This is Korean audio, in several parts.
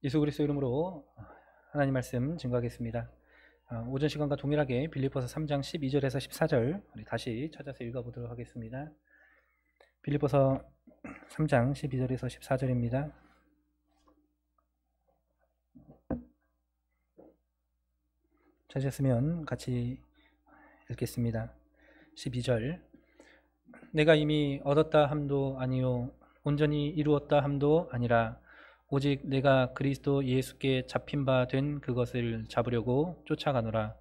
예수 그리스도 이름으로 하나님 말씀 증거하겠습니다. 오전 시간과 동일하게 빌립보서 3장 12절에서 14절 우리 다시 찾아서 읽어보도록 하겠습니다. 빌립보서 3장 12절에서 14절입니다. 찾으셨으면 같이 읽겠습니다. 12절 내가 이미 얻었다 함도 아니요 온전히 이루었다 함도 아니라 오직 내가 그리스도 예수께 잡힌 바 된 그것을 잡으려고 쫓아가노라.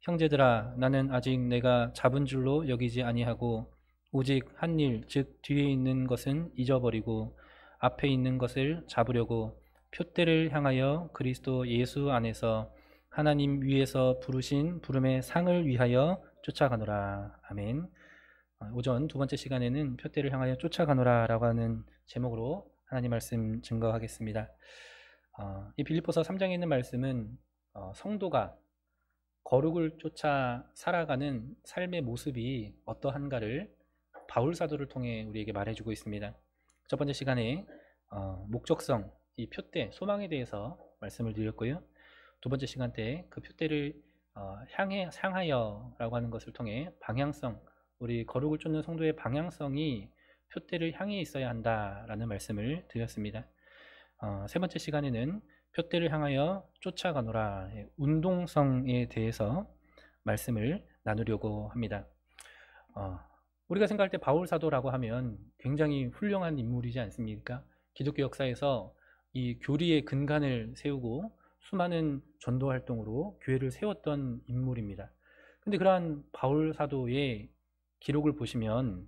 형제들아, 나는 아직 내가 잡은 줄로 여기지 아니하고 오직 한 일, 즉 뒤에 있는 것은 잊어버리고 앞에 있는 것을 잡으려고 표대를 향하여 그리스도 예수 안에서 하나님 위에서 부르신 부름의 상을 위하여 쫓아가노라. 아멘. 오전 두 번째 시간에는 표대를 향하여 쫓아가노라 라고 하는 제목으로 하나님 말씀 증거하겠습니다. 이 빌립보서 3장에 있는 말씀은 성도가 거룩을 쫓아 살아가는 삶의 모습이 어떠한가를 바울 사도를 통해 우리에게 말해주고 있습니다. 첫 번째 시간에 목적성, 이 표대, 소망에 대해서 말씀을 드렸고요. 두 번째 시간 때 그 표대를 향하여 라고 하는 것을 통해 방향성, 우리 거룩을 쫓는 성도의 방향성이 표대를 향해 있어야 한다라는 말씀을 드렸습니다. 세 번째 시간에는 표대를 향하여 쫓아가노라, 운동성에 대해서 말씀을 나누려고 합니다. 우리가 생각할 때 바울 사도라고 하면 굉장히 훌륭한 인물이지 않습니까? 기독교 역사에서 이 교리의 근간을 세우고 수많은 전도 활동으로 교회를 세웠던 인물입니다. 근데 그러한 바울 사도의 기록을 보시면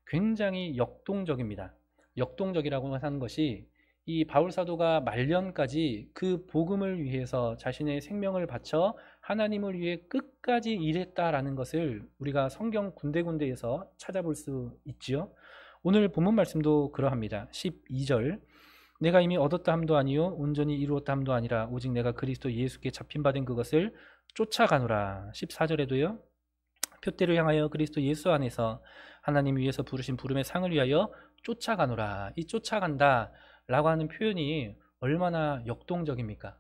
굉장히 역동적입니다. 역동적이라고 하는 것이 이 바울 사도가 말년까지 그 복음을 위해서 자신의 생명을 바쳐 하나님을 위해 끝까지 일했다라는 것을 우리가 성경 군데군데에서 찾아볼 수 있지요. 오늘 본문 말씀도 그러합니다. 12절 내가 이미 얻었다 함도 아니요 온전히 이루었다 함도 아니라 오직 내가 그리스도 예수께 잡힌 바 된 그것을 쫓아가노라. 14절에도요. 표대를 향하여 그리스도 예수 안에서 하나님 위에서 부르신 부름의 상을 위하여 쫓아가노라. 이 쫓아간다 라고 하는 표현이 얼마나 역동적입니까?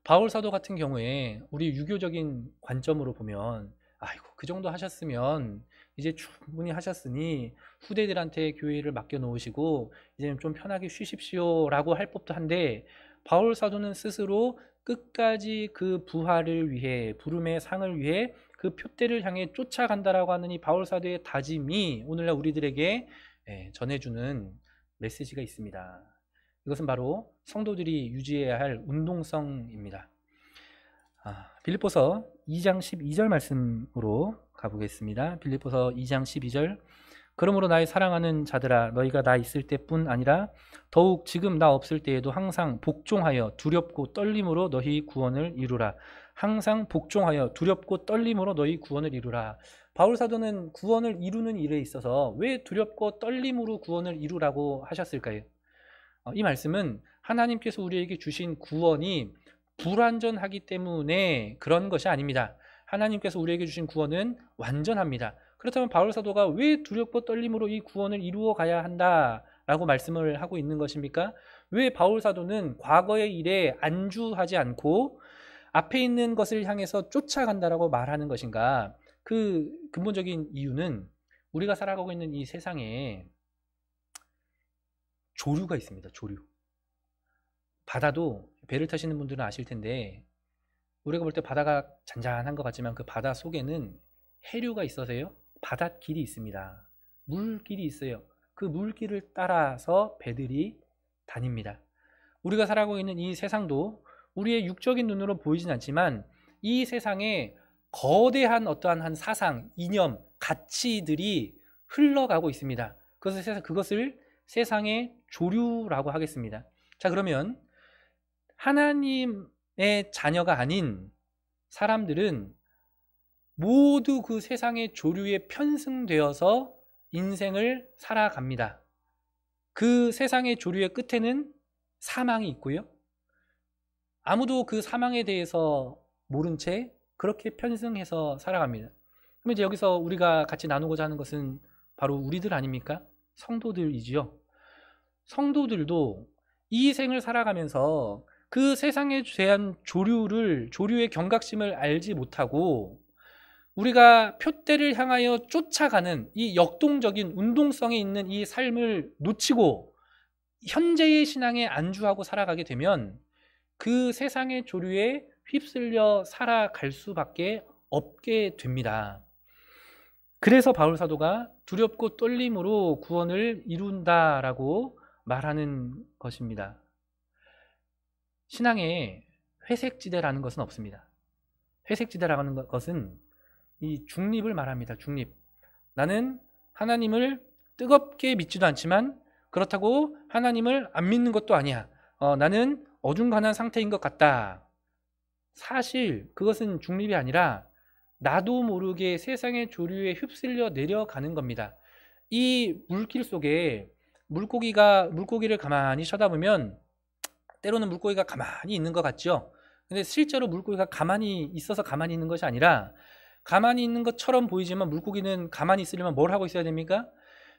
바울 사도 같은 경우에 우리 유교적인 관점으로 보면 아이고 그 정도 하셨으면 이제 충분히 하셨으니 후대들한테 교회를 맡겨놓으시고 이제는 좀 편하게 쉬십시오 라고 할 법도 한데, 바울 사도는 스스로 끝까지 그 부활을 위해, 부름의 상을 위해 그 표대를 향해 쫓아간다라고 하는 이 바울 사도의 다짐이 오늘날 우리들에게 전해주는 메시지가 있습니다. 이것은 바로 성도들이 유지해야 할 운동성입니다. 빌립보서 2장 12절 말씀으로 가보겠습니다. 빌립보서 2장 12절 그러므로 나의 사랑하는 자들아, 너희가 나 있을 때뿐 아니라 더욱 지금 나 없을 때에도 항상 복종하여 두렵고 떨림으로 너희 구원을 이루라. 항상 복종하여 두렵고 떨림으로 너희 구원을 이루라. 바울 사도는 구원을 이루는 일에 있어서 왜 두렵고 떨림으로 구원을 이루라고 하셨을까요? 이 말씀은 하나님께서 우리에게 주신 구원이 불완전하기 때문에 그런 것이 아닙니다. 하나님께서 우리에게 주신 구원은 완전합니다. 그렇다면 바울 사도가 왜 두렵고 떨림으로 이 구원을 이루어 가야 한다라고 말씀을 하고 있는 것입니까? 왜 바울 사도는 과거의 일에 안주하지 않고 앞에 있는 것을 향해서 쫓아간다라고 말하는 것인가? 그 근본적인 이유는 우리가 살아가고 있는 이 세상에 조류가 있습니다. 조류. 바다도 배를 타시는 분들은 아실 텐데 우리가 볼 때 바다가 잔잔한 것 같지만 그 바다 속에는 해류가 있어서요. 바닷길이 있습니다. 물길이 있어요. 그 물길을 따라서 배들이 다닙니다. 우리가 살아가고 있는 이 세상도 우리의 육적인 눈으로 보이진 않지만 이 세상에 거대한 어떠한 한 사상, 이념, 가치들이 흘러가고 있습니다. 그것을 세상의 조류라고 하겠습니다. 자, 그러면 하나님의 자녀가 아닌 사람들은 모두 그 세상의 조류에 편승되어서 인생을 살아갑니다. 그 세상의 조류의 끝에는 사망이 있고요. 아무도 그 사망에 대해서 모른 채 그렇게 편승해서 살아갑니다. 그럼 이제 여기서 우리가 같이 나누고자 하는 것은 바로 우리들 아닙니까? 성도들이지요. 성도들도 이 생을 살아가면서 그 세상에 대한 조류의 경각심을 알지 못하고 우리가 표대를 향하여 쫓아가는 이 역동적인 운동성에 있는 이 삶을 놓치고 현재의 신앙에 안주하고 살아가게 되면 그 세상의 조류에 휩쓸려 살아갈 수밖에 없게 됩니다. 그래서 바울 사도가 두렵고 떨림으로 구원을 이룬다라고 말하는 것입니다. 신앙에 회색지대라는 것은 없습니다. 회색지대라는 것은 이 중립을 말합니다. 중립. 나는 하나님을 뜨겁게 믿지도 않지만 그렇다고 하나님을 안 믿는 것도 아니야. 나는 어중간한 상태인 것 같다. 사실 그것은 중립이 아니라 나도 모르게 세상의 조류에 휩쓸려 내려가는 겁니다. 이 물길 속에 물고기를 가만히 쳐다보면 때로는 물고기가 가만히 있는 것 같죠. 근데 실제로 물고기가 가만히 있어서 가만히 있는 것이 아니라 가만히 있는 것처럼 보이지만 물고기는 가만히 있으려면 뭘 하고 있어야 됩니까?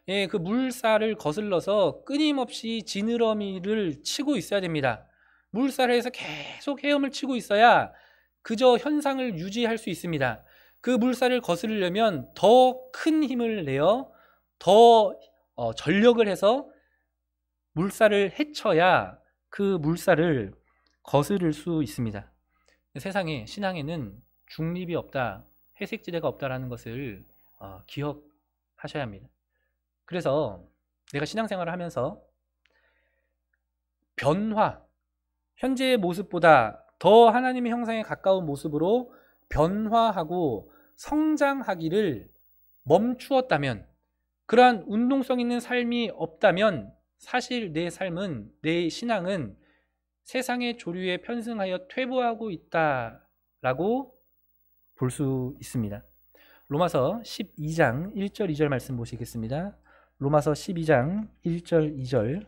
예, 그 물살을 거슬러서 끊임없이 지느러미를 치고 있어야 됩니다. 물살에서 계속 헤엄을 치고 있어야 그저 현상을 유지할 수 있습니다. 그 물살을 거스르려면 더 큰 힘을 내어 더 전력을 해서 물살을 헤쳐야 그 물살을 거스를 수 있습니다. 세상에 신앙에는 중립이 없다, 회색지대가 없다라는 것을 기억하셔야 합니다. 그래서 내가 신앙생활을 하면서 변화, 현재의 모습보다 더 하나님의 형상에 가까운 모습으로 변화하고 성장하기를 멈추었다면, 그러한 운동성 있는 삶이 없다면 사실 내 삶은, 내 신앙은 세상의 조류에 편승하여 퇴보하고 있다라고 볼 수 있습니다. 로마서 12장 1절 2절 말씀 보시겠습니다. 로마서 12장 1절 2절.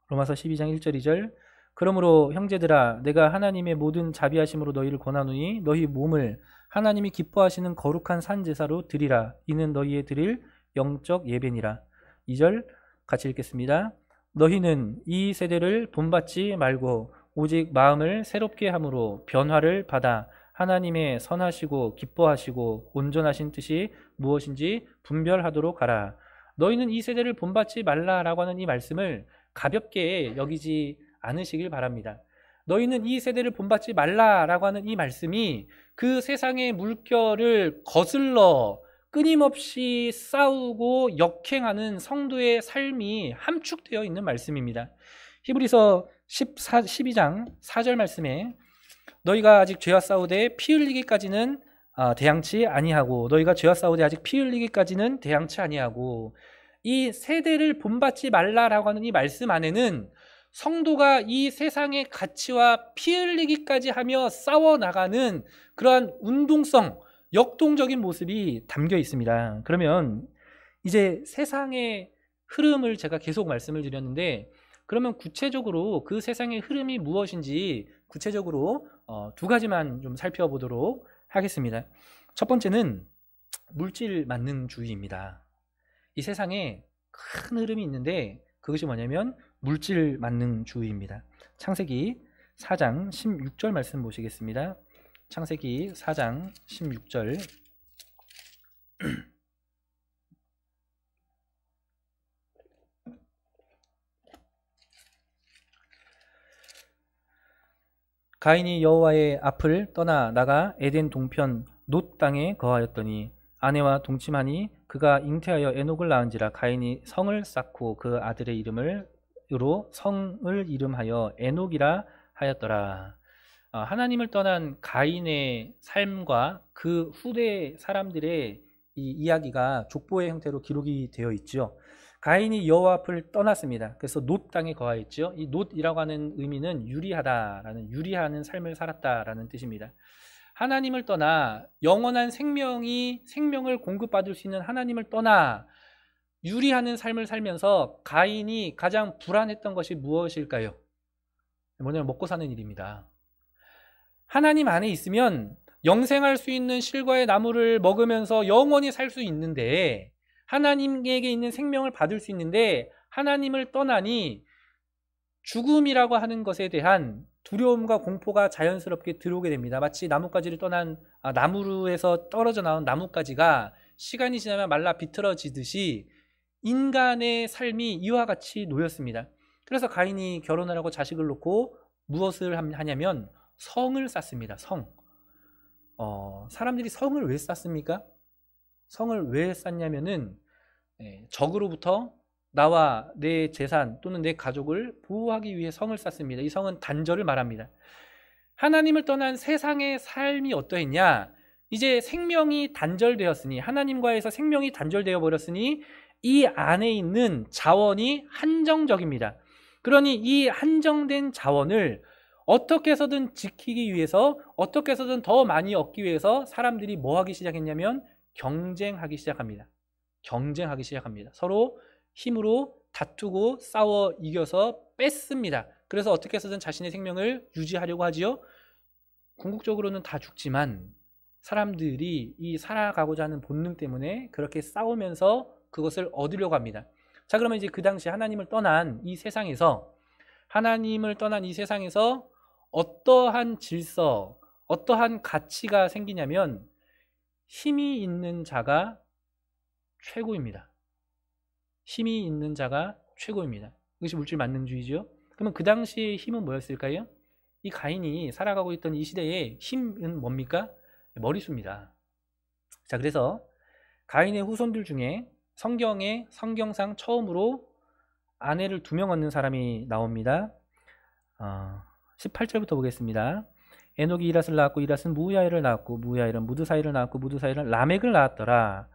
로마서 12장 1절 2절. 그러므로 형제들아, 내가 하나님의 모든 자비하심으로 너희를 권하노니 너희 몸을 하나님이 기뻐하시는 거룩한 산 제사로 드리라. 이는 너희의 드릴 영적 예배니라. 2절 같이 읽겠습니다. 너희는 이 세대를 본받지 말고 오직 마음을 새롭게 함으로 변화를 받아 하나님의 선하시고 기뻐하시고 온전하신 뜻이 무엇인지 분별하도록 하라. 너희는 이 세대를 본받지 말라라고 하는 이 말씀을 가볍게 여기지 않으시길 바랍니다. 너희는 이 세대를 본받지 말라라고 하는 이 말씀이 그 세상의 물결을 거슬러 끊임없이 싸우고 역행하는 성도의 삶이 함축되어 있는 말씀입니다. 히브리서 12장 4절 말씀에 너희가 아직 죄와 싸우되 피 흘리기까지는 대항치 아니하고, 너희가 죄와 싸우되 아직 피 흘리기까지는 대항치 아니하고, 이 세대를 본받지 말라라고 하는 이 말씀 안에는 성도가 이 세상의 가치와 피 흘리기까지 하며 싸워나가는 그러한 운동성, 역동적인 모습이 담겨 있습니다. 그러면 이제 세상의 흐름을 제가 계속 말씀을 드렸는데, 그러면 구체적으로 그 세상의 흐름이 무엇인지 구체적으로 두 가지만 좀 살펴보도록 하겠습니다. 첫 번째는 물질 만능주의입니다. 이 세상에 큰 흐름이 있는데 그것이 뭐냐면 물질 만능주의입니다. 창세기 4장 16절 말씀 보시겠습니다. 창세기 4장 16절. 가인이 여호와의 앞을 떠나 나가 에덴 동편 놋 땅에 거하였더니 아내와 동침하니 그가 잉태하여 에녹을 낳은지라. 가인이 성을 쌓고 그 아들의 이름으로 성을 이름하여 에녹이라 하였더라. 하나님을 떠난 가인의 삶과 그 후대 사람들의 이 이야기가 족보의 형태로 기록이 되어 있죠. 가인이 여호와 앞을 떠났습니다. 그래서 놋 땅에 거하였죠. 이 놋이라고 하는 의미는 유리하다라는, 유리하는 삶을 살았다라는 뜻입니다. 하나님을 떠나 영원한 생명을 공급받을 수 있는 하나님을 떠나 유리하는 삶을 살면서 가인이 가장 불안했던 것이 무엇일까요? 뭐냐면 먹고 사는 일입니다. 하나님 안에 있으면 영생할 수 있는 실과의 나무를 먹으면서 영원히 살 수 있는데, 하나님에게 있는 생명을 받을 수 있는데 하나님을 떠나니 죽음이라고 하는 것에 대한 두려움과 공포가 자연스럽게 들어오게 됩니다. 마치 나뭇가지를 떠난 나무에서 떨어져 나온 나뭇가지가 시간이 지나면 말라 비틀어지듯이 인간의 삶이 이와 같이 놓였습니다. 그래서 가인이 결혼을 하고 자식을 놓고 무엇을 하냐면 성을 쌓습니다. 성. 사람들이 성을 왜 쌓습니까? 성을 왜 쌓냐면은 적으로부터 나와 내 재산 또는 내 가족을 보호하기 위해 성을 쌓습니다. 이 성은 단절을 말합니다. 하나님을 떠난 세상의 삶이 어떠했냐? 이제 생명이 단절되었으니, 하나님과에서 생명이 단절되어 버렸으니 이 안에 있는 자원이 한정적입니다. 그러니 이 한정된 자원을 어떻게 해서든 지키기 위해서, 어떻게 해서든 더 많이 얻기 위해서 사람들이 뭐 하기 시작했냐면 경쟁하기 시작합니다. 경쟁하기 시작합니다. 서로 힘으로 다투고 싸워 이겨서 뺐습니다. 그래서 어떻게 해서든 자신의 생명을 유지하려고 하지요. 궁극적으로는 다 죽지만 사람들이 이 살아가고자 하는 본능 때문에 그렇게 싸우면서 그것을 얻으려고 합니다. 자, 그러면 이제 그 당시 하나님을 떠난 이 세상에서 어떠한 질서, 어떠한 가치가 생기냐면 힘이 있는 자가 최고입니다. 힘이 있는 자가 최고입니다. 이것이 물질 만능주의죠. 그러면 그 당시의 힘은 뭐였을까요? 이 가인이 살아가고 있던 이 시대의 힘은 뭡니까? 머리수입니다. 자, 그래서 가인의 후손들 중에 성경상 처음으로 아내를 2명 얻는 사람이 나옵니다. 18절부터 보겠습니다. 에녹이 이랏을 낳았고 이랏은 무야일을 낳았고 무야일은 무드사일을 낳았고 무드사일은 라멕을 낳았더라.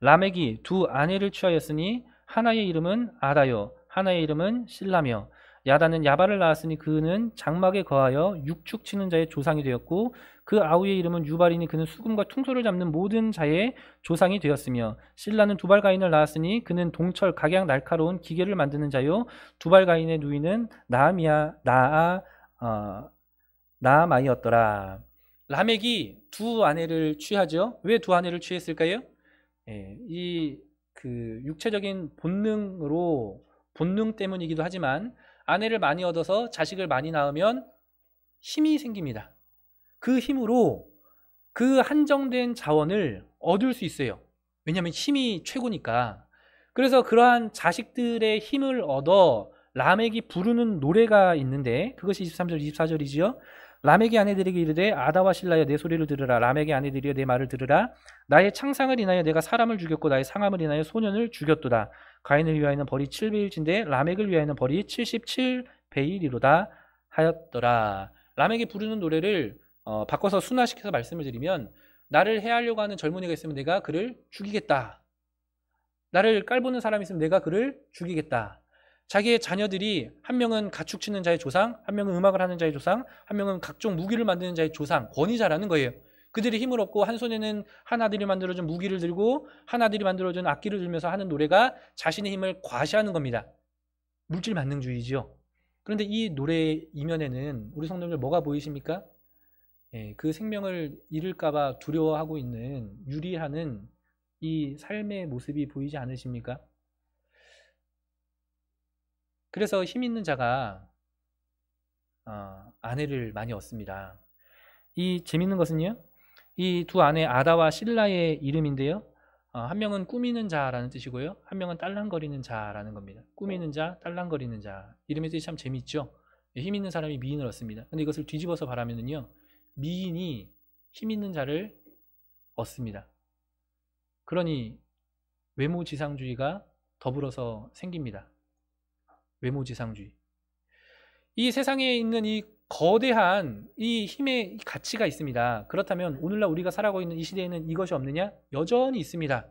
라멕이 2 아내를 취하였으니 하나의 이름은 아다요 하나의 이름은 실라며 야다는 야발을 낳았으니 그는 장막에 거하여 육축 치는 자의 조상이 되었고 그 아우의 이름은 유발이니 그는 수금과 퉁소를 잡는 모든 자의 조상이 되었으며 실라는 두발가인을 낳았으니 그는 동철 각양 날카로운 기계를 만드는 자요 두발가인의 누이는 나아마이였더라. 라멕이 2 아내를 취하죠. 왜 2 아내를 취했을까요? 육체적인 본능 때문이기도 하지만 아내를 많이 얻어서 자식을 많이 낳으면 힘이 생깁니다. 그 힘으로 그 한정된 자원을 얻을 수 있어요. 왜냐하면 힘이 최고니까. 그래서 그러한 자식들의 힘을 얻어 라멕이 부르는 노래가 있는데 그것이 23절 24절이지요. 라멕의 아내들에게 이르되 아다와 실라여 내 소리를 들으라. 라멕의 아내들이여 내 말을 들으라. 나의 창상을 인하여 내가 사람을 죽였고 나의 상함을 인하여 소년을 죽였도다. 가인을 위하여는 벌이 700일인데 라멕을 위하여는 벌이 77배일이로다 하였더라. 라멕이 부르는 노래를 바꿔서 순화시켜서 말씀을 드리면 나를 해하려고 하는 젊은이가 있으면 내가 그를 죽이겠다. 나를 깔보는 사람이 있으면 내가 그를 죽이겠다. 자기의 자녀들이 한 명은 가축 치는 자의 조상, 한 명은 음악을 하는 자의 조상, 한 명은 각종 무기를 만드는 자의 조상, 권위자라는 거예요. 그들이 힘을 얻고 한 손에는 한 아들이 만들어준 무기를 들고 한 아들이 만들어준 악기를 들면서 하는 노래가 자신의 힘을 과시하는 겁니다. 물질 만능주의죠. 그런데 이 노래 이면에는 우리 성도님들 뭐가 보이십니까? 그 생명을 잃을까봐 두려워하고 있는 유리하는 이 삶의 모습이 보이지 않으십니까? 그래서 힘 있는 자가 아내를 많이 얻습니다. 이 재밌는 것은요, 이 2 아내 아다와 실라의 이름인데요, 한 명은 꾸미는 자라는 뜻이고요, 한 명은 딸랑거리는 자라는 겁니다. 꾸미는 자, 딸랑거리는 자. 이름의 뜻이 참 재밌죠. 힘 있는 사람이 미인을 얻습니다. 근데 이것을 뒤집어서 바라면은요, 미인이 힘 있는 자를 얻습니다. 그러니 외모지상주의가 더불어서 생깁니다. 외모지상주의. 이 세상에 있는 이 거대한 이 힘의 가치가 있습니다. 그렇다면 오늘날 우리가 살아가고 있는 이 시대에는 이것이 없느냐? 여전히 있습니다.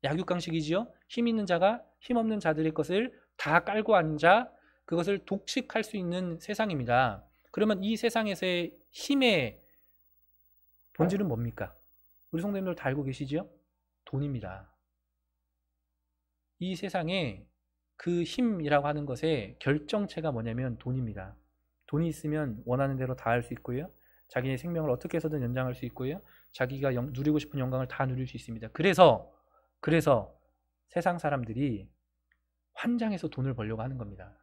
약육강식이지요. 힘 있는 자가 힘 없는 자들의 것을 다 깔고 앉아 그것을 독식할 수 있는 세상입니다. 그러면 이 세상에서의 힘의 본질은 뭡니까? 우리 성도님들 다 알고 계시지요? 돈입니다. 이 세상에 그 힘이라고 하는 것의 결정체가 뭐냐면 돈입니다. 돈이 있으면 원하는 대로 다 할 수 있고요. 자기의 생명을 어떻게 해서든 연장할 수 있고요. 자기가 누리고 싶은 영광을 다 누릴 수 있습니다. 그래서 세상 사람들이 환장해서 돈을 벌려고 하는 겁니다.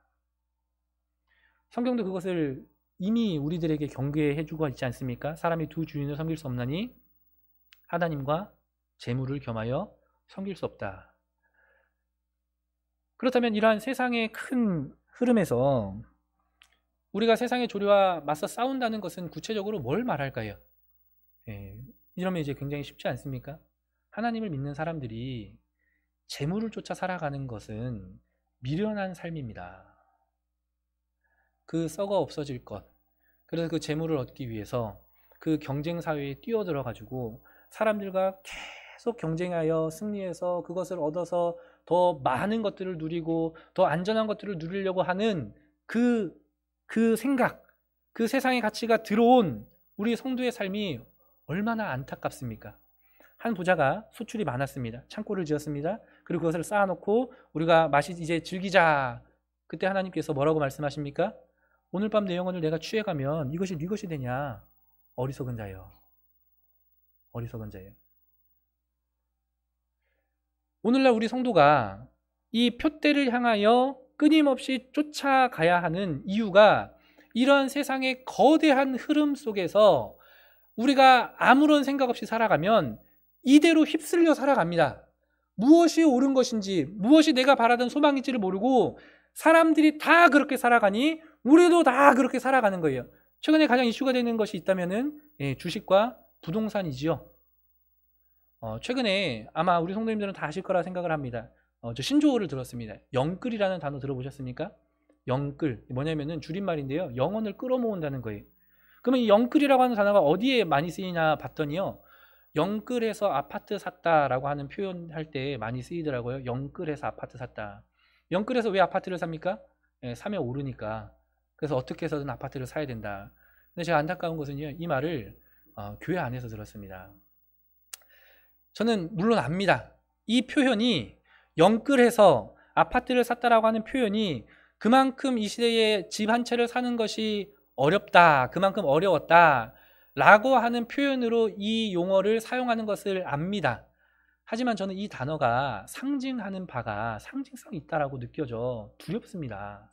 성경도 그것을 이미 우리들에게 경계해 주고 있지 않습니까? 사람이 두 주인을 섬길 수 없나니 하나님과 재물을 겸하여 섬길 수 없다. 그렇다면 이러한 세상의 큰 흐름에서 우리가 세상의 조류와 맞서 싸운다는 것은 구체적으로 뭘 말할까요? 이러면 이제 굉장히 쉽지 않습니까? 하나님을 믿는 사람들이 재물을 쫓아 살아가는 것은 미련한 삶입니다. 그 썩어 없어질 것, 그래서 그 재물을 얻기 위해서 그 경쟁 사회에 뛰어들어 가지고 사람들과 계속 경쟁하여 승리해서 그것을 얻어서 더 많은 것들을 누리고 더 안전한 것들을 누리려고 하는 그 생각, 그 세상의 가치가 들어온 우리 성도의 삶이 얼마나 안타깝습니까? 한 부자가 소출이 많았습니다. 창고를 지었습니다. 그리고 그것을 쌓아놓고 우리가 이제 즐기자. 그때 하나님께서 뭐라고 말씀하십니까? 오늘 밤 내 영혼을 내가 취해가면 이것이 네 것이 되냐? 어리석은 자여. 어리석은 자여. 오늘날 우리 성도가 이 표대를 향하여 끊임없이 쫓아가야 하는 이유가 이런 세상의 거대한 흐름 속에서 우리가 아무런 생각 없이 살아가면 이대로 휩쓸려 살아갑니다. 무엇이 옳은 것인지, 무엇이 내가 바라던 소망인지를 모르고 사람들이 다 그렇게 살아가니 우리도 다 그렇게 살아가는 거예요. 최근에 가장 이슈가 되는 것이 있다면은 주식과 부동산이지요. 최근에 아마 우리 성도님들은 다 아실 거라 생각을 합니다. 저 신조어를 들었습니다. 영끌이라는 단어 들어보셨습니까? 영끌 뭐냐면은 줄임말인데요. 영혼을 끌어모은다는 거예요. 그러면 이 영끌이라고 하는 단어가 어디에 많이 쓰이냐 봤더니요. 영끌해서 아파트 샀다라고 하는 표현할 때 많이 쓰이더라고요. 영끌해서 아파트 샀다. 영끌해서 왜 아파트를 삽니까? 사면 오르니까. 그래서 어떻게 해서든 아파트를 사야 된다. 근데 제가 안타까운 것은요. 이 말을 교회 안에서 들었습니다. 저는 물론 압니다. 이 표현이 영끌해서 아파트를 샀다라고 하는 표현이 그만큼 이 시대에 집 한 채를 사는 것이 어렵다. 그만큼 어려웠다. 라고 하는 표현으로 이 용어를 사용하는 것을 압니다. 하지만 저는 이 단어가 상징하는 바가 상징성이 있다라고 느껴져 두렵습니다.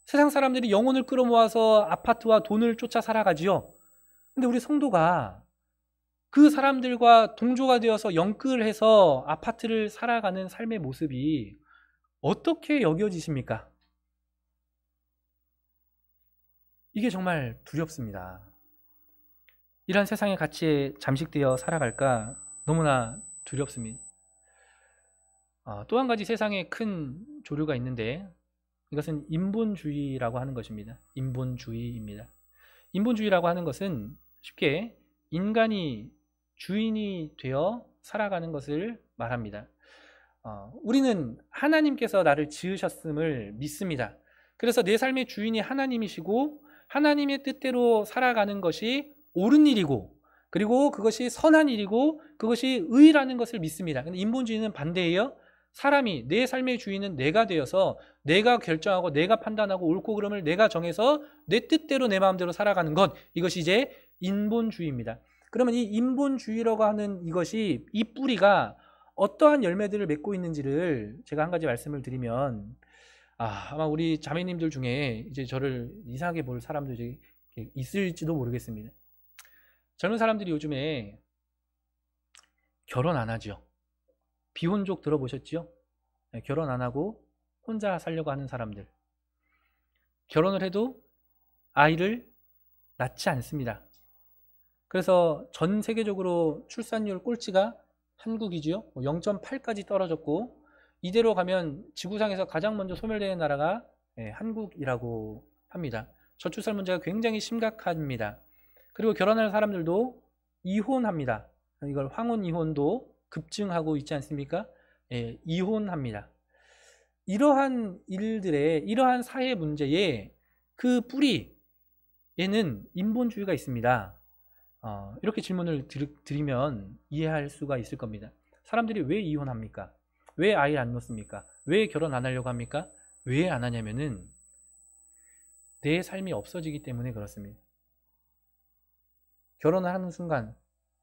세상 사람들이 영혼을 끌어모아서 아파트와 돈을 쫓아 살아가지요. 근데 우리 성도가 그 사람들과 동조가 되어서 영끌해서 아파트를 살아가는 삶의 모습이 어떻게 여겨지십니까? 이게 정말 두렵습니다. 이런 세상의 가치에 잠식되어 살아갈까 너무나 두렵습니다. 또 한 가지 세상에 큰 조류가 있는데 이것은 인본주의라고 하는 것입니다. 인본주의입니다. 인본주의라고 하는 것은 쉽게 인간이 주인이 되어 살아가는 것을 말합니다. 우리는 하나님께서 나를 지으셨음을 믿습니다. 그래서 내 삶의 주인이 하나님이시고 하나님의 뜻대로 살아가는 것이 옳은 일이고 그리고 그것이 선한 일이고 그것이 의라는 것을 믿습니다. 근데 인본주의는 반대예요. 사람이 내 삶의 주인은 내가 되어서 내가 결정하고 내가 판단하고 옳고 그름을 내가 정해서 내 뜻대로 내 마음대로 살아가는 것, 이것이 이제 인본주의입니다. 그러면 이 인본주의라고 하는 이것이 이 뿌리가 어떠한 열매들을 맺고 있는지를 제가 한 가지 말씀을 드리면 아마 우리 자매님들 중에 이제 저를 이상하게 볼 사람들이 있을지도 모르겠습니다. 젊은 사람들이 요즘에 결혼 안 하죠. 비혼족 들어보셨죠? 결혼 안 하고 혼자 살려고 하는 사람들. 결혼을 해도 아이를 낳지 않습니다. 그래서 전 세계적으로 출산율 꼴찌가 한국이지요. 0.8까지 떨어졌고 이대로 가면 지구상에서 가장 먼저 소멸되는 나라가 한국이라고 합니다. 저출산 문제가 굉장히 심각합니다. 그리고 결혼하는 사람들도 이혼합니다. 이걸 황혼 이혼도 급증하고 있지 않습니까? 이혼합니다. 이러한 일들의 이러한 사회 문제의 그 뿌리에는 인본주의가 있습니다. 이렇게 질문을 드리면 이해할 수가 있을 겁니다. 사람들이 왜 이혼합니까? 왜 아이를 안 놓습니까? 왜 결혼 안 하려고 합니까? 왜 안 하냐면은 내 삶이 없어지기 때문에 그렇습니다. 결혼을 하는 순간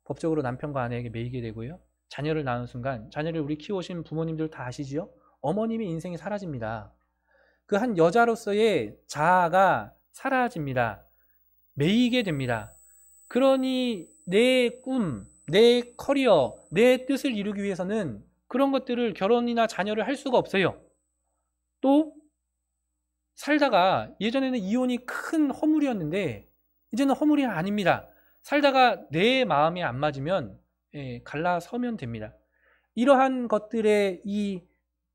법적으로 남편과 아내에게 매이게 되고요. 자녀를 낳은 순간 자녀를 우리 키워오신 부모님들 다 아시지요? 어머님의 인생이 사라집니다. 그 한 여자로서의 자아가 사라집니다. 매이게 됩니다. 그러니 내 꿈, 내 커리어, 내 뜻을 이루기 위해서는 그런 것들을 결혼이나 자녀를 할 수가 없어요. 또 살다가 예전에는 이혼이 큰 허물이었는데 이제는 허물이 아닙니다. 살다가 내 마음에 안 맞으면 갈라서면 됩니다. 이러한 것들의 이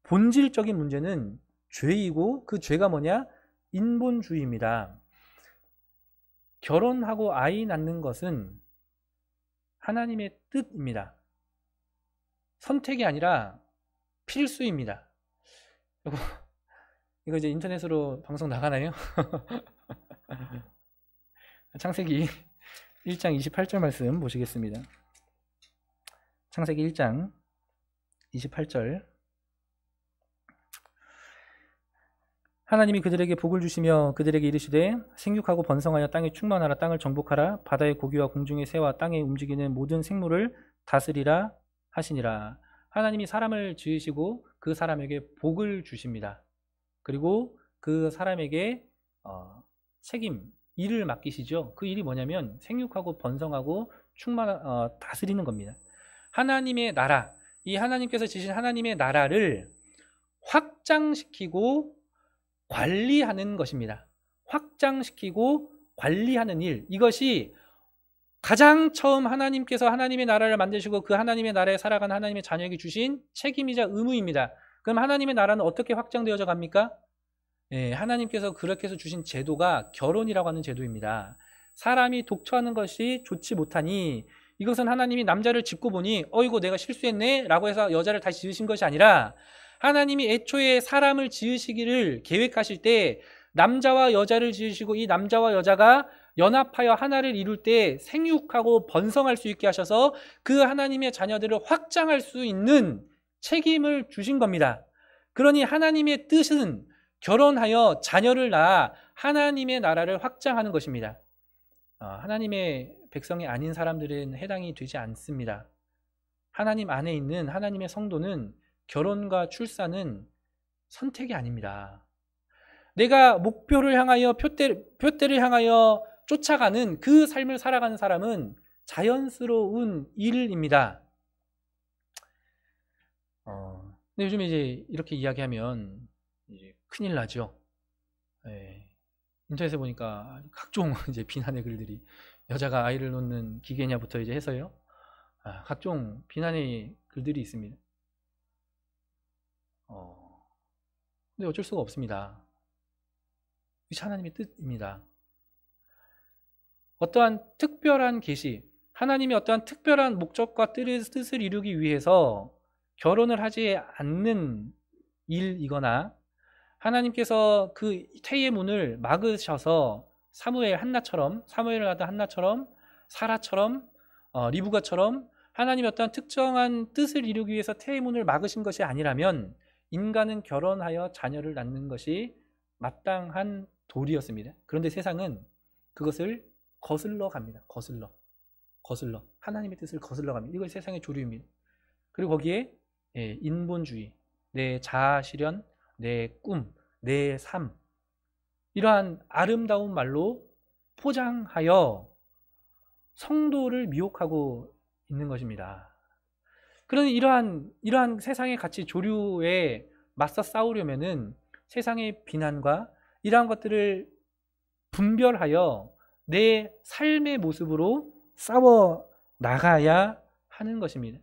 본질적인 문제는 죄이고 그 죄가 뭐냐? 인본주의입니다. 결혼하고 아이 낳는 것은 하나님의 뜻입니다. 선택이 아니라 필수입니다. 이거 이제 인터넷으로 방송 나가나요? 창세기 1장 28절 말씀 보시겠습니다. 창세기 1장 28절. 하나님이 그들에게 복을 주시며 그들에게 이르시되 생육하고 번성하여 땅에 충만하라. 땅을 정복하라. 바다의 고기와 공중의 새와 땅에 움직이는 모든 생물을 다스리라 하시니라. 하나님이 사람을 지으시고 그 사람에게 복을 주십니다. 그리고 그 사람에게 책임, 일을 맡기시죠. 그 일이 뭐냐면 생육하고 번성하고 다스리는 겁니다. 하나님의 나라, 이 하나님께서 지신 하나님의 나라를 확장시키고 관리하는 것입니다. 확장시키고 관리하는 일, 이것이 가장 처음 하나님께서 하나님의 나라를 만드시고 그 하나님의 나라에 살아가는 하나님의 자녀에게 주신 책임이자 의무입니다. 그럼 하나님의 나라는 어떻게 확장되어져 갑니까? 하나님께서 그렇게 해서 주신 제도가 결혼이라고 하는 제도입니다. 사람이 독처하는 것이 좋지 못하니 이것은 하나님이 남자를 짓고 보니 어이구 내가 실수했네 라고 해서 여자를 다시 지으신 것이 아니라 하나님이 애초에 사람을 지으시기를 계획하실 때 남자와 여자를 지으시고 이 남자와 여자가 연합하여 하나를 이룰 때 생육하고 번성할 수 있게 하셔서 그 하나님의 자녀들을 확장할 수 있는 책임을 주신 겁니다. 그러니 하나님의 뜻은 결혼하여 자녀를 낳아 하나님의 나라를 확장하는 것입니다. 하나님의 백성이 아닌 사람들은 해당이 되지 않습니다. 하나님 안에 있는 하나님의 성도는 결혼과 출산은 선택이 아닙니다. 내가 목표를 향하여 표대를 향하여 쫓아가는 그 삶을 살아가는 사람은 자연스러운 일입니다. 근데 요즘 이제 이렇게 이야기하면 이제 큰일 나죠. 인터넷에 보니까 각종 이제 비난의 글들이 여자가 아이를 놓는 기계냐부터 이제 해서요. 각종 비난의 글들이 있습니다. 근데 어쩔 수가 없습니다. 이게 하나님의 뜻입니다. 어떠한 특별한 계시, 하나님이 어떠한 특별한 목적과 뜻을 이루기 위해서 결혼을 하지 않는 일이거나 하나님께서 그 태의 문을 막으셔서 사무엘을 낳던 한나처럼 사라처럼 리브가처럼 하나님이 어떠한 특정한 뜻을 이루기 위해서 태의 문을 막으신 것이 아니라면 인간은 결혼하여 자녀를 낳는 것이 마땅한 도리였습니다. 그런데 세상은 그것을 거슬러 갑니다. 거슬러 하나님의 뜻을 거슬러 갑니다. 이것이 세상의 조류입니다. 그리고 거기에 인본주의, 내 자아 실현, 내 꿈, 내 삶, 이러한 아름다운 말로 포장하여 성도를 미혹하고 있는 것입니다. 그러니 이러한 세상의 가치 조류에 맞서 싸우려면은 세상의 비난과 이러한 것들을 분별하여 내 삶의 모습으로 싸워 나가야 하는 것입니다.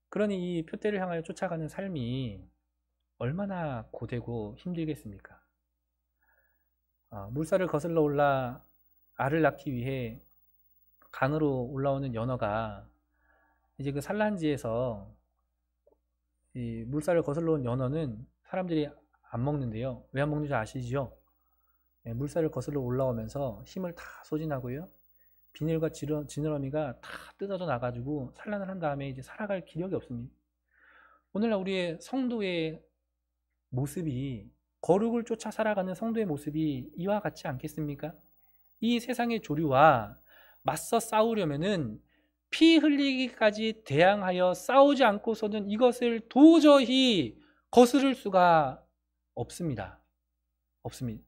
그러니 이 표대를 향하여 쫓아가는 삶이 얼마나 고되고 힘들겠습니까? 물살을 거슬러 올라 알을 낳기 위해 강으로 올라오는 연어가 이제 그 산란지에서 이 물살을 거슬러 온 연어는 사람들이 안 먹는데요. 왜 안 먹는지 아시죠? 물살을 거슬러 올라오면서 힘을 다 소진하고요. 비늘과 지느러미가 다 뜯어져 나가지고 산란을 한 다음에 이제 살아갈 기력이 없습니다. 오늘날 우리의 성도의 모습이, 거룩을 쫓아 살아가는 성도의 모습이 이와 같지 않겠습니까? 이 세상의 조류와 맞서 싸우려면은 피 흘리기까지 대항하여 싸우지 않고서는 이것을 도저히 거스를 수가 없습니다. 없습니다.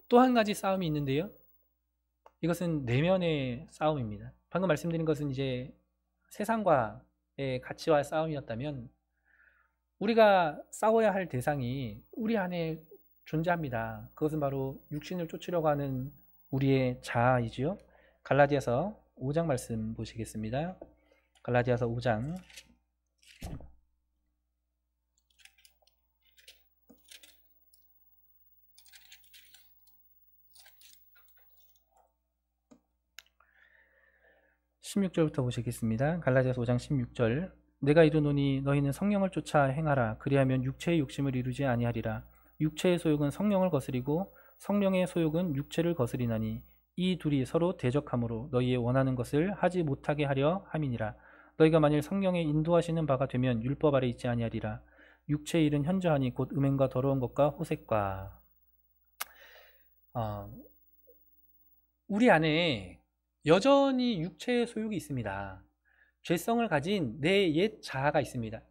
또 한 가지 싸움이 있는데요. 이것은 내면의 싸움입니다. 방금 말씀드린 것은 이제 세상과의 가치와 싸움이었다면 우리가 싸워야 할 대상이 우리 안에 존재합니다. 그것은 바로 육신을 쫓으려고 하는 우리의 자아이지요. 갈라디아서 5장 말씀 보시겠습니다. 갈라디아서 5장 16절부터 보시겠습니다. 갈라디아서 5장 16절. 내가 이르노니 너희는 성령을 쫓아 행하라. 그리하면 육체의 욕심을 이루지 아니하리라. 육체의 소욕은 성령을 거스리고 성령의 소욕은 육체를 거스리나니 이 둘이 서로 대적하므로 너희의 원하는 것을 하지 못하게 하려 함이니라. 너희가 만일 성령의 인도하시는 바가 되면 율법 아래 있지 아니하리라. 육체의 일은 현저하니 곧 음행과 더러운 것과 호색과. 우리 안에 여전히 육체의 소욕이 있습니다. 죄성을 가진 내 옛 자아가 있습니다.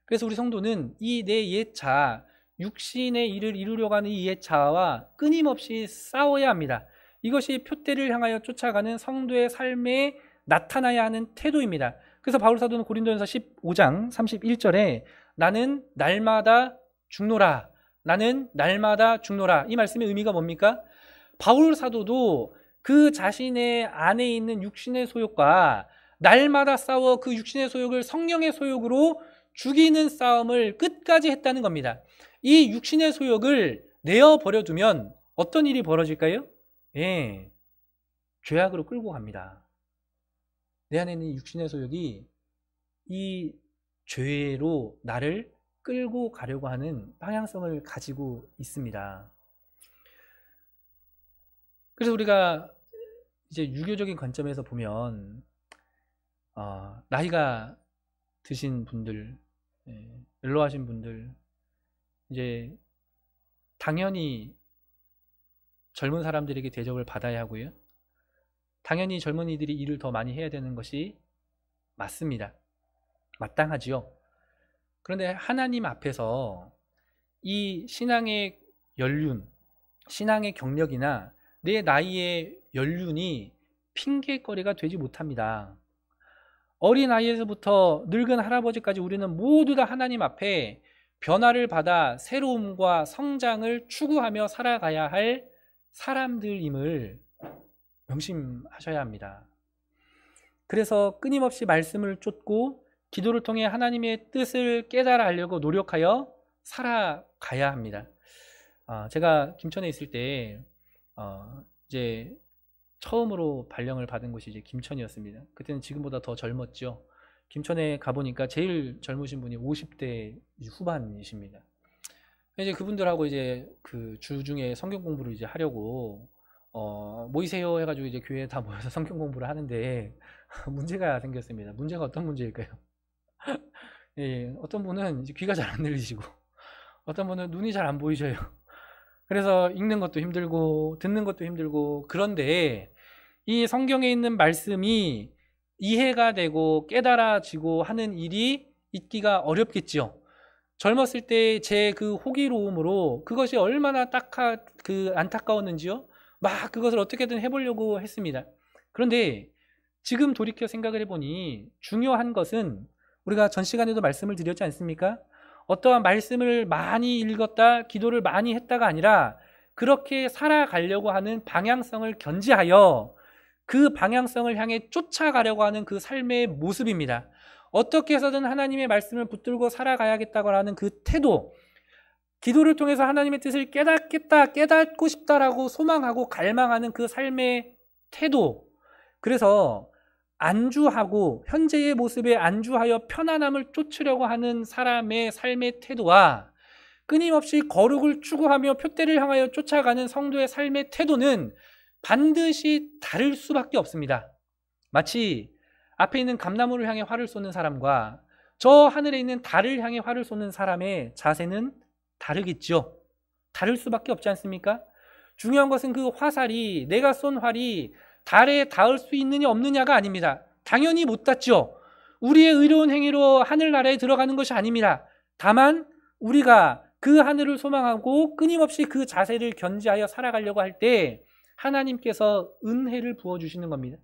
그래서 우리 성도는 이 내 옛 자아, 육신의 일을 이루려고 하는 이 옛 자아와 끊임없이 싸워야 합니다. 이것이 표대를 향하여 쫓아가는 성도의 삶에 나타나야 하는 태도입니다. 그래서 바울 사도는 고린도전서 15장 31절에 나는 날마다 죽노라. 나는 날마다 죽노라. 이 말씀의 의미가 뭡니까? 바울 사도도 그 자신의 안에 있는 육신의 소욕과 날마다 싸워 그 육신의 소욕을 성령의 소욕으로 죽이는 싸움을 끝까지 했다는 겁니다. 이 육신의 소욕을 내어버려두면 어떤 일이 벌어질까요? 예, 죄악으로 끌고 갑니다. 내 안에 있는 육신의 소욕이 이 죄로 나를 끌고 가려고 하는 방향성을 가지고 있습니다. 그래서 우리가 이제 유교적인 관점에서 보면 나이가 드신 분들, 연로하신 분들, 이제 당연히 젊은 사람들에게 대접을 받아야 하고요. 당연히 젊은이들이 일을 더 많이 해야 되는 것이 맞습니다. 마땅하지요. 그런데 하나님 앞에서 이 신앙의 연륜, 신앙의 경력이나 내 나이의 연륜이 핑계거리가 되지 못합니다. 어린아이에서부터 늙은 할아버지까지 우리는 모두 다 하나님 앞에 변화를 받아 새로움과 성장을 추구하며 살아가야 할 사람들임을 명심하셔야 합니다. 그래서 끊임없이 말씀을 쫓고 기도를 통해 하나님의 뜻을 깨달아 알려고 노력하여 살아가야 합니다. 제가 김천에 있을 때 이제 처음으로 발령을 받은 곳이 이제 김천이었습니다. 그때는 지금보다 더 젊었죠. 김천에 가보니까 제일 젊으신 분이 50대 후반이십니다. 이제 그분들하고 이제 그 주중에 성경 공부를 이제 하려고 모이세요 해가지고 이제 교회에 다 모여서 성경 공부를 하는데 문제가 생겼습니다. 문제가 어떤 문제일까요? 예, 어떤 분은 이제 귀가 잘 안 들리시고 어떤 분은 눈이 잘 안 보이셔요. 그래서 읽는 것도 힘들고 듣는 것도 힘들고, 그런데 이 성경에 있는 말씀이 이해가 되고 깨달아지고 하는 일이 있기가 어렵겠지요. 젊었을 때 제 그 호기로움으로 그것이 얼마나 안타까웠는지요. 막 그것을 어떻게든 해보려고 했습니다. 그런데 지금 돌이켜 생각을 해보니 중요한 것은 우리가 전 시간에도 말씀을 드렸지 않습니까? 어떠한 말씀을 많이 읽었다, 기도를 많이 했다가 아니라 그렇게 살아가려고 하는 방향성을 견지하여 그 방향성을 향해 쫓아가려고 하는 그 삶의 모습입니다. 어떻게 해서든 하나님의 말씀을 붙들고 살아가야겠다고 하는 그 태도, 기도를 통해서 하나님의 뜻을 깨닫고 싶다라고 소망하고 갈망하는 그 삶의 태도, 그래서 안주하고 현재의 모습에 안주하여 편안함을 쫓으려고 하는 사람의 삶의 태도와 끊임없이 거룩을 추구하며 표대를 향하여 쫓아가는 성도의 삶의 태도는 반드시 다를 수밖에 없습니다. 마치 앞에 있는 감나무를 향해 활을 쏘는 사람과 저 하늘에 있는 달을 향해 활을 쏘는 사람의 자세는 다르겠죠. 다를 수밖에 없지 않습니까? 중요한 것은 그 화살이, 내가 쏜 활이 달에 닿을 수 있느냐 없느냐가 아닙니다. 당연히 못 닿죠. 우리의 의로운 행위로 하늘나라에 들어가는 것이 아닙니다. 다만 우리가 그 하늘을 소망하고 끊임없이 그 자세를 견지하여 살아가려고 할 때 하나님께서 은혜를 부어주시는 겁니다.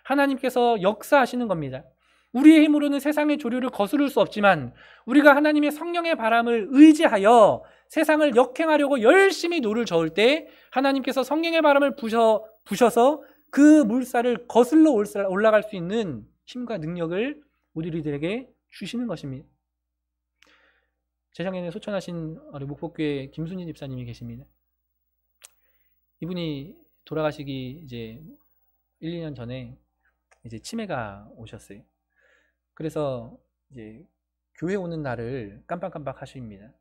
하나님께서 역사하시는 겁니다. 우리의 힘으로는 세상의 조류를 거스를 수 없지만 우리가 하나님의 성령의 바람을 의지하여 세상을 역행하려고 열심히 노를 저을 때 하나님께서 성령의 바람을 부셔서 그 물살을 거슬러 올라갈 수 있는 힘과 능력을 우리들에게 주시는 것입니다. 재작년에 소천하신 우리 목포교회 김순희 집사님이 계십니다. 이분이 돌아가시기 이제 1, 2년 전에 이제 치매가 오셨어요. 그래서 이제 교회 오는 날을 깜빡깜빡 하십니다.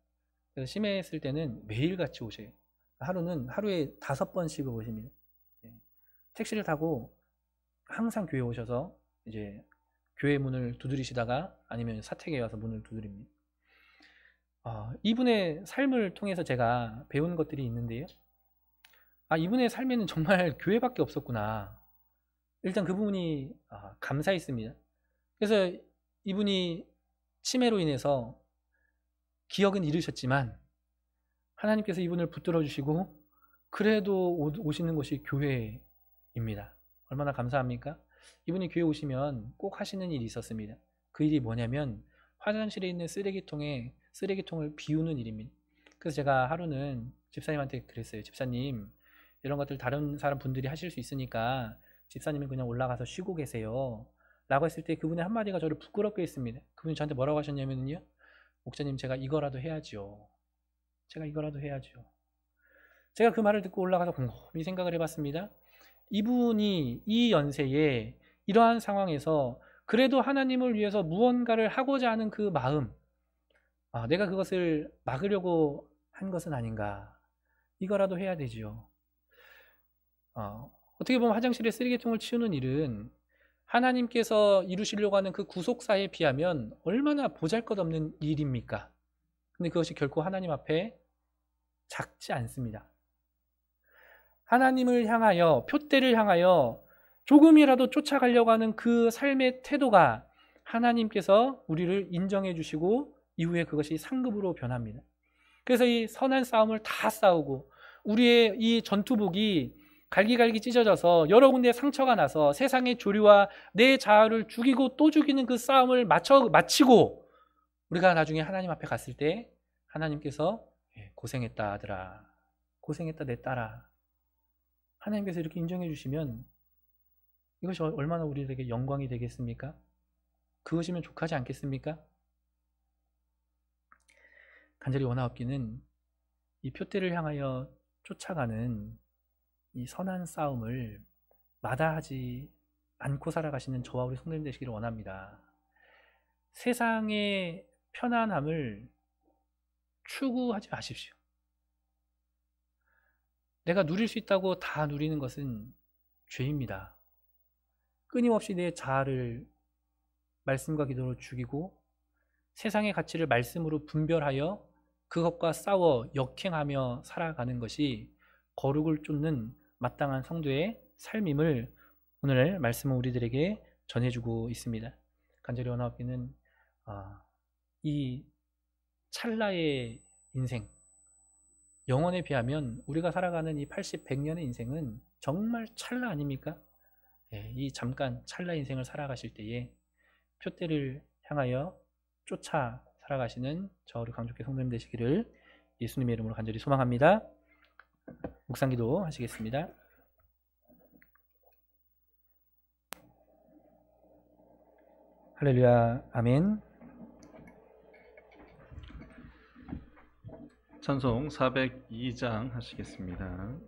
그래서 심했을 때는 매일같이 오셔요. 하루에 5번씩을 오십니다. 택시를 타고 항상 교회 오셔서 이제 교회 문을 두드리시다가 아니면 사택에 와서 문을 두드립니다. 이분의 삶을 통해서 제가 배운 것들이 있는데요. 이분의 삶에는 정말 교회밖에 없었구나. 일단 그 부분이 감사했습니다. 그래서 이분이 치매로 인해서 기억은 잃으셨지만 하나님께서 이분을 붙들어 주시고 그래도 오시는 것이 교회입니다. 얼마나 감사합니까? 이분이 교회 오시면 꼭 하시는 일이 있었습니다. 그 일이 뭐냐면 화장실에 있는 쓰레기통을 비우는 일입니다. 그래서 제가 하루는 집사님한테 그랬어요. 집사님, 이런 것들 다른 사람 분들이 하실 수 있으니까 집사님은 그냥 올라가서 쉬고 계세요 라고 했을 때 그분의 한마디가 저를 부끄럽게 했습니다. 그분이 저한테 뭐라고 하셨냐면요, 목사님, 제가 이거라도 해야죠. 제가 그 말을 듣고 올라가서 곰곰이 생각을 해봤습니다. 이분이 이 연세에 이러한 상황에서 그래도 하나님을 위해서 무언가를 하고자 하는 그 마음, 내가 그것을 막으려고 한 것은 아닌가. 이거라도 해야 되지요. 어떻게 보면 화장실에 쓰레기통을 치우는 일은 하나님께서 이루시려고 하는 그 구속사에 비하면 얼마나 보잘것없는 일입니까? 근데 그것이 결코 하나님 앞에 작지 않습니다. 하나님을 향하여, 표대를 향하여 조금이라도 쫓아가려고 하는 그 삶의 태도가 하나님께서 우리를 인정해 주시고 이후에 그것이 상급으로 변합니다. 그래서 이 선한 싸움을 다 싸우고 우리의 이 전투복이 갈기갈기 찢어져서 여러 군데 상처가 나서 세상의 조류와 내 자아를 죽이고 또 죽이는 그 싸움을 마치고 우리가 나중에 하나님 앞에 갔을 때 하나님께서 고생했다 아들아, 고생했다 내 딸아, 하나님께서 이렇게 인정해 주시면 이것이 얼마나 우리에게 영광이 되겠습니까? 그것이면 족하지 않겠습니까? 간절히 원하옵기는 이 표대를 향하여 쫓아가는 이 선한 싸움을 마다하지 않고 살아가시는 저와 우리 성도님 되시기를 원합니다. 세상의 편안함을 추구하지 마십시오. 내가 누릴 수 있다고 다 누리는 것은 죄입니다. 끊임없이 내 자아를 말씀과 기도로 죽이고 세상의 가치를 말씀으로 분별하여 그것과 싸워 역행하며 살아가는 것이 거룩을 쫓는 마땅한 성도의 삶임을 오늘 말씀은 우리들에게 전해주고 있습니다. 간절히 원하옵기는 이 찰나의 인생, 영원에 비하면 우리가 살아가는 이 80, 100년의 인생은 정말 찰나 아닙니까? 이 잠깐 찰나 인생을 살아가실 때에 표대를 향하여 쫓아 살아가시는 저 우리 강족교 성도님 되시기를 예수님의 이름으로 간절히 소망합니다. 묵상기도 하시겠습니다. 할렐루야, 아멘. 찬송 402장 하시겠습니다.